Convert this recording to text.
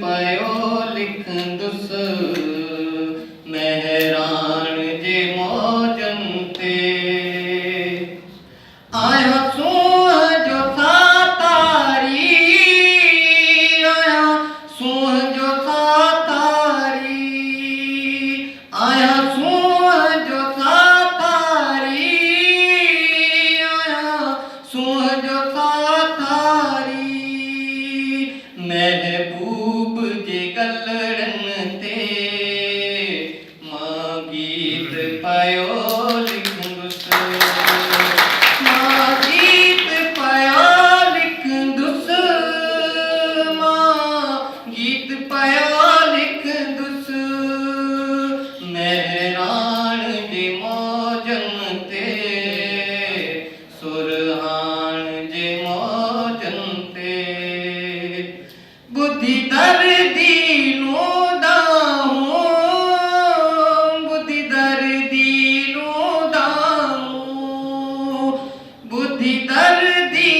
पयो लिखंदुस मेहरान जे मौजन ते आया सूंह जो था तारी आया सूंह जो था तारी आया सूंह जो था तारी आया सूंह जो था तारी महबूब जे गलड़न ते मां गीत पयो लिखंदुस मां गीत पयो लिखंदुस मां गीत पयो लिखंदुस मेहरान जे मौजन ते सुरहान जे मौजन ते बुद्धि दर्दी नो दाऊं बुद्धि दर्दी नो दाऊं बुद्धि दर्दी